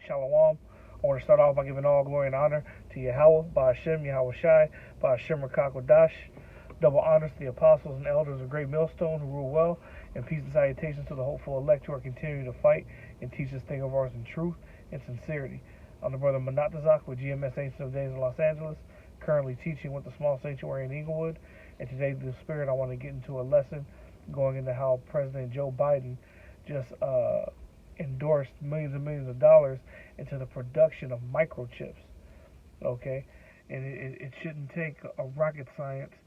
Shalom. I want to start off by giving all glory and honor to Yahweh, Ba'ashem, Yahweh Shai, Ba'ashem Rakakodash. Double honors to the apostles and elders of Great Millstone who rule well, and peace and salutations to the hopeful elect who are continuing to fight and teach this thing of ours in truth and sincerity. I'm the brother Manatazak with GMS Ancient of Days in Los Angeles, currently teaching with the small sanctuary in Inglewood. And today, through the Spirit, I want to get into a lesson going into how President Joe Biden just endorsed millions and millions of dollars into the production of microchips. Okay, and it shouldn't take a rocket scientist,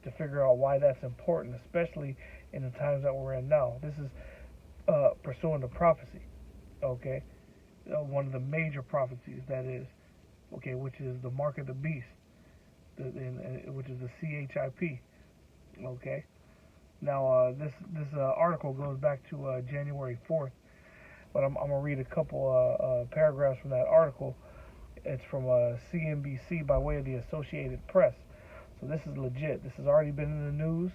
to figure out why that's important, especially in the times that we're in now. This is pursuing the prophecy. Okay, one of the major prophecies that is, okay, which is the mark of the beast, which is the CHIP. Okay. Now, this article goes back to January 4th, but I'm gonna read a couple paragraphs from that article. It's from CNBC by way of the Associated Press. So this is legit. This has already been in the news.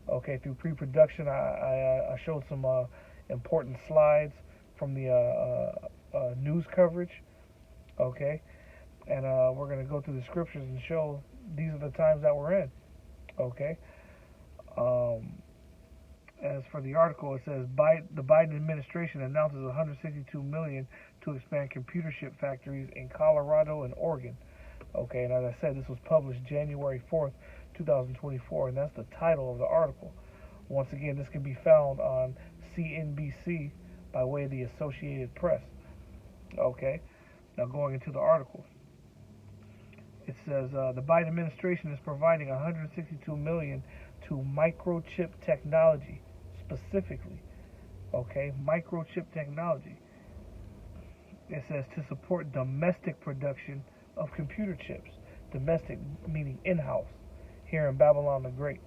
Okay, through pre-production, I showed some important slides from the news coverage. Okay, and we're gonna go through the scriptures and show these are the times that we're in. Okay. As for the article, it says the Biden administration announces 162 million to expand computer chip factories in Colorado and Oregon. Okay, and as I said, this was published January 4th, 2024, and that's the title of the article. Once again, this can be found on CNBC by way of the Associated Press. Okay, now going into the article. It says the Biden administration is providing 162 million to microchip technology, specifically. Okay, microchip technology. It says to support domestic production of computer chips. Domestic meaning in-house here in Babylon the Great.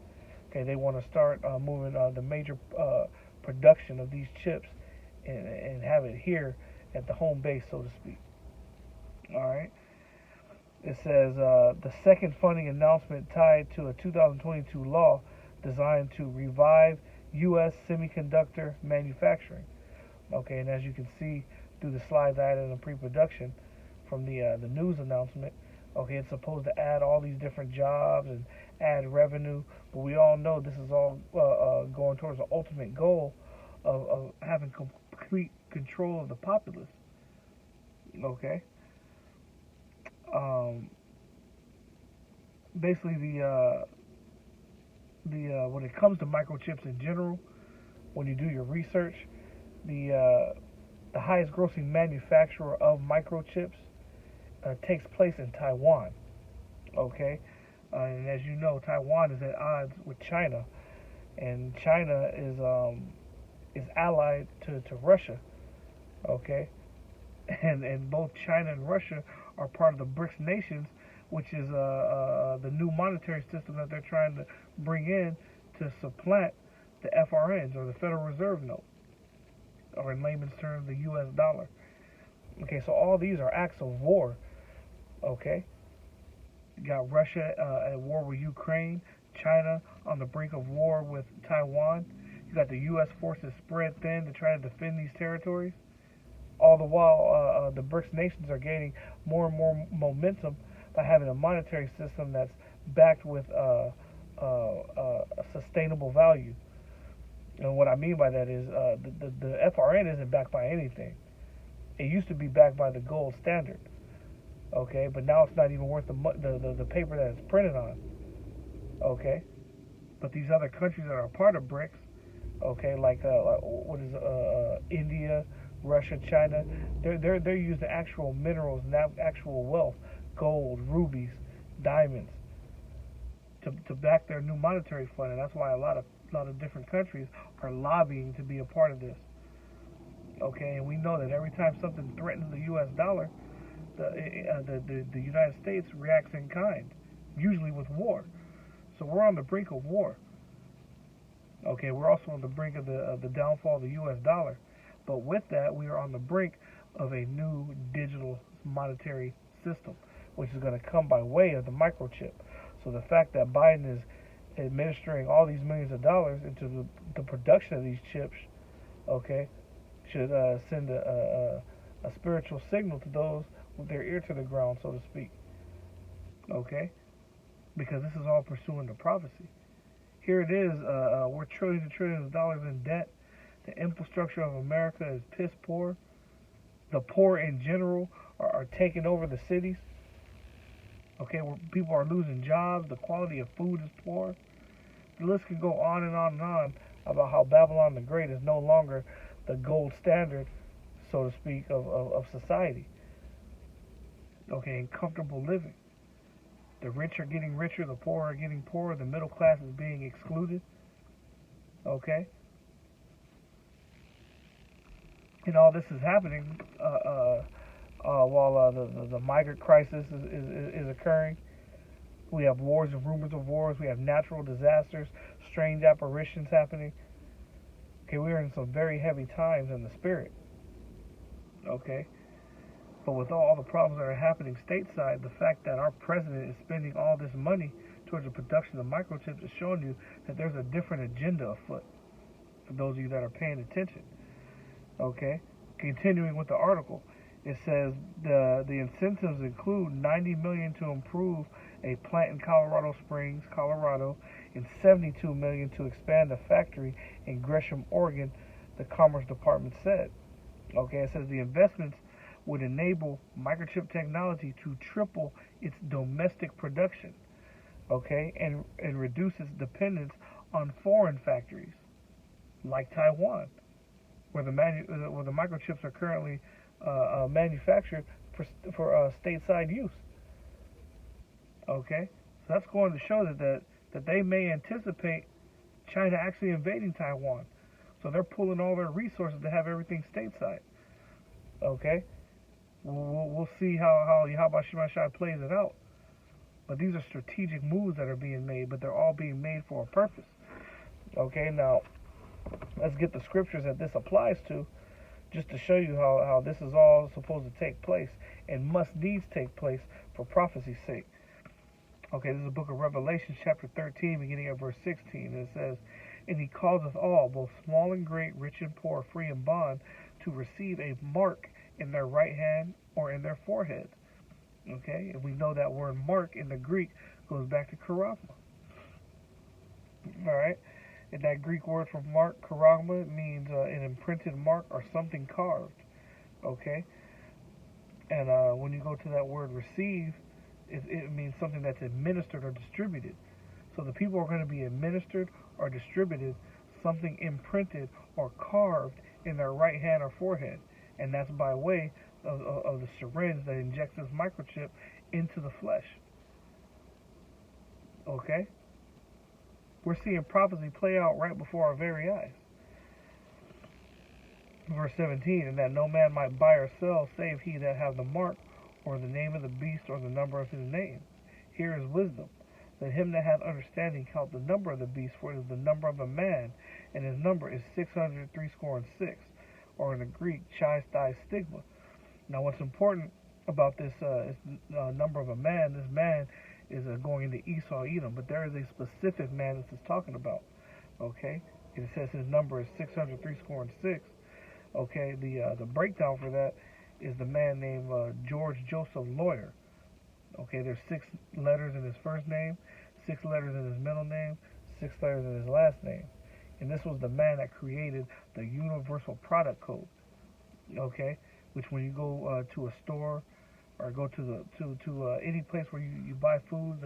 Okay, they want to start moving the major production of these chips and have it here at the home base, so to speak. All right. It says the second funding announcement tied to a 2022 law designed to revive U.S. semiconductor manufacturing. Okay, and as you can see through the slides I added in pre-production from the news announcement, okay, it's supposed to add all these different jobs and add revenue, but we all know this is all going towards the ultimate goal of having complete control of the populace. Okay. Basically, when it comes to microchips in general, when you do your research, the highest grossing manufacturer of microchips takes place in Taiwan. Okay, and as you know, Taiwan is at odds with China, and China is allied to Russia. Okay, and both China and Russia are part of the BRICS nations, which is the new monetary system that they're trying to bring in to supplant the FRNs, or the Federal Reserve note, or in layman's terms, the U.S. dollar. Okay, so all these are acts of war. Okay, you got Russia at war with Ukraine, China on the brink of war with Taiwan. You got the U.S. forces spread thin to try to defend these territories. All the while, the BRICS nations are gaining more and more momentum by having a monetary system that's backed with a sustainable value. And what I mean by that is the FRN isn't backed by anything. It used to be backed by the gold standard, okay, but now it's not even worth the paper that it's printed on, okay. But these other countries that are part of BRICS, okay, like what is India, Russia, China, they're using actual minerals and actual wealth, gold, rubies, diamonds, to back their new monetary fund, and that's why a lot of different countries are lobbying to be a part of this. Okay, and we know that every time something threatens the U.S. dollar, the United States reacts in kind, usually with war. So we're on the brink of war. Okay, we're also on the brink of the downfall of the U.S. dollar. But with that, we are on the brink of a new digital monetary system, which is going to come by way of the microchip. So the fact that Biden is administering all these millions of dollars into the production of these chips, okay, should send a spiritual signal to those with their ear to the ground, so to speak. Okay, because this is all pursuing the prophecy. Here it is. We're trillions and trillions of dollars in debt. The infrastructure of America is piss poor. The poor in general are taking over the cities. Okay, where people are losing jobs. The quality of food is poor. The list can go on and on and on about how Babylon the Great is no longer the gold standard, so to speak, of society. Okay, and comfortable living. The rich are getting richer, the poor are getting poorer, the middle class is being excluded. Okay, and all this is happening while the migrant crisis is occurring. We have wars and rumors of wars. We have natural disasters, strange apparitions happening. Okay, we are in some very heavy times in the spirit. Okay, but with all the problems that are happening stateside, the fact that our president is spending all this money towards the production of microchips is showing you that there's a different agenda afoot. For those of you that are paying attention. Okay, continuing with the article, it says the incentives include $90 million to improve a plant in Colorado Springs, Colorado, and $72 million to expand a factory in Gresham, Oregon. The Commerce Department said. Okay, it says the investments would enable microchip technology to triple its domestic production. Okay, and reduce its dependence on foreign factories like Taiwan, where the microchips are currently manufactured for stateside use. Okay, so that's going to show that they may anticipate China actually invading Taiwan. So they're pulling all their resources to have everything stateside. Okay, we'll see how Yahweh Shemashai plays it out. But these are strategic moves that are being made, but they're all being made for a purpose. Okay, now let's get the scriptures that this applies to, just to show you how this is all supposed to take place and must needs take place for prophecy's sake. Okay, this is the book of Revelation, chapter 13, beginning at verse 16. And it says, "And he causeth all, both small and great, rich and poor, free and bond, to receive a mark in their right hand or in their forehead." Okay, and we know that word mark in the Greek goes back to charagma. All right, and that Greek word for mark, charagma, means an imprinted mark or something carved. Okay, and when you go to that word receive, it means something that's administered or distributed. So the people are going to be administered or distributed something imprinted or carved in their right hand or forehead, and that's by way of the syringe that injects this microchip into the flesh. Okay? We're seeing prophecy play out right before our very eyes. Verse 17, "And that no man might buy or sell, save he that have the mark, or the name of the beast, or the number of his name. Here is wisdom. Let him that hath understanding count the number of the beast, for it is the number of a man, and his number is 666, or in the Greek, chi thai stigma." Now, what's important about this number of a man, this man is going into Esau, Edom, but there is a specific man this is talking about. Okay, it says his number is 666. Okay, the breakdown for that is the man named George Joseph Lawyer. Okay, there's 6 letters in his first name, 6 letters in his middle name, 6 letters in his last name. And this was the man that created the Universal Product Code. Okay, which when you go to a store or go to any place where you buy food,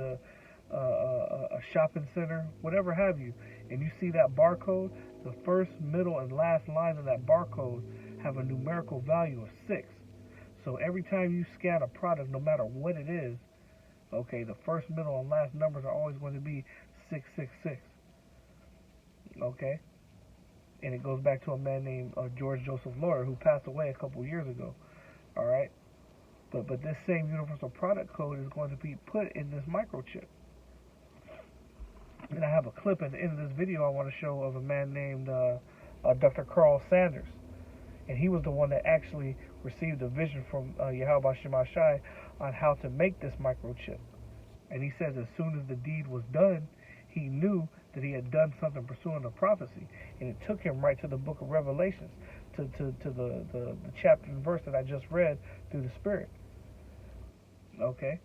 a shopping center, whatever have you, and you see that barcode, the first, middle, and last lines of that barcode have a numerical value of 6. So every time you scan a product, no matter what it is, okay, the first, middle, and last numbers are always going to be 666. Okay? And it goes back to a man named George Joseph Lawyer, who passed away a couple years ago. All right? But this same universal product code is going to be put in this microchip. And I have a clip at the end of this video I want to show of a man named Dr. Carl Sanders. And he was the one that actually received a vision from Yahweh Shemashai on how to make this microchip. And he says as soon as the deed was done, he knew that he had done something pursuing the prophecy, and it took him right to the book of Revelations, to the chapter and verse that I just read through the Spirit. Okay?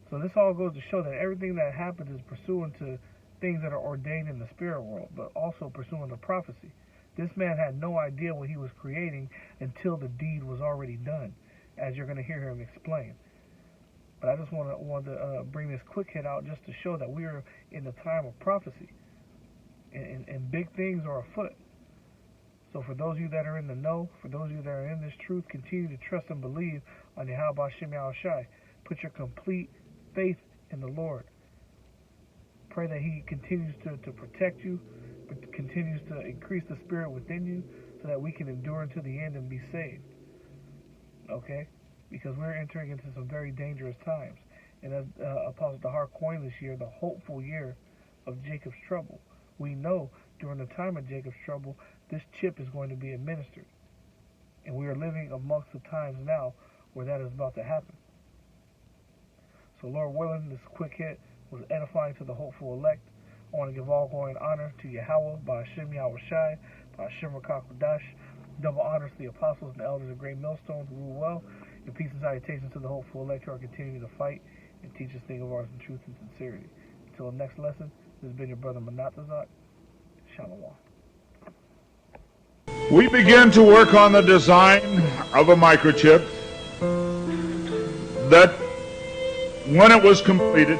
So this all goes to show that everything that happens is pursuant to things that are ordained in the spirit world, but also pursuing the prophecy. This man had no idea what he was creating until the deed was already done, as you're going to hear him explain. But I just want to bring this quick hit out just to show that we are in the time of prophecy, and big things are afoot. So for those of you that are in the know, for those of you that are in this truth, continue to trust and believe on Yahweh Shem Yahushai. Put your complete faith in the Lord. Pray that he continues to protect you, but continues to increase the spirit within you so that we can endure until the end and be saved. Okay? Because we're entering into some very dangerous times. And as Apostle Dahar coined this year, the hopeful year of Jacob's trouble. We know during the time of Jacob's trouble, this chip is going to be administered. And we are living amongst the times now where that is about to happen. So Lord willing, this quick hit was edifying to the hopeful elect. I want to give all glory and honor to Yahweh, by Hashem Yahushai, by Hashem Rakakwadash. Double honors to the apostles and elders of Great Millstone who rule well. And peace and salutations to the hopeful elect who are continuing to fight and teach us things of ours in truth and sincerity. Until the next lesson, this has been your brother Manatazak. Shalom. We begin to work on the design of a microchip that, when it was completed,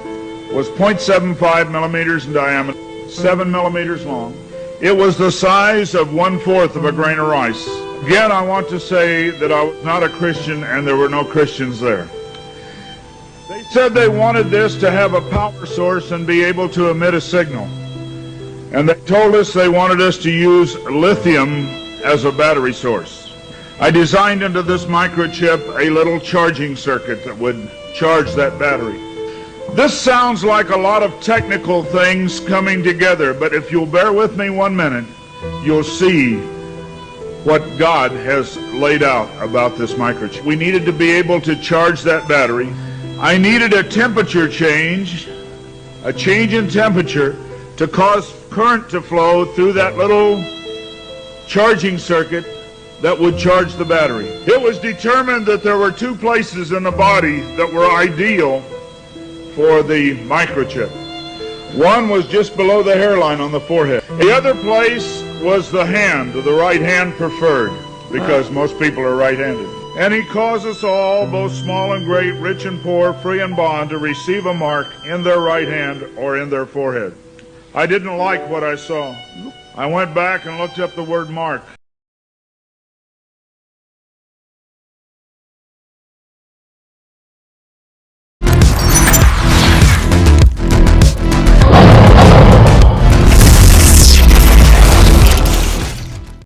was 0.75 millimeters in diameter, 7 millimeters long. It was the size of 1/4 of a grain of rice. Again, I want to say that I was not a Christian and there were no Christians there. They said they wanted this to have a power source and be able to emit a signal. And they told us they wanted us to use lithium as a battery source. I designed into this microchip a little charging circuit that would charge that battery. This sounds like a lot of technical things coming together, but if you'll bear with me 1 minute, you'll see what God has laid out about this microchip. We needed to be able to charge that battery. I needed a temperature change, a change in temperature, to cause current to flow through that little charging circuit that would charge the battery. It was determined that there were 2 places in the body that were ideal for the microchip. One was just below the hairline on the forehead. The other place was the hand, the right hand preferred, because most people are right-handed. And he caused us all, both small and great, rich and poor, free and bond, to receive a mark in their right hand or in their forehead. I didn't like what I saw. I went back and looked up the word mark.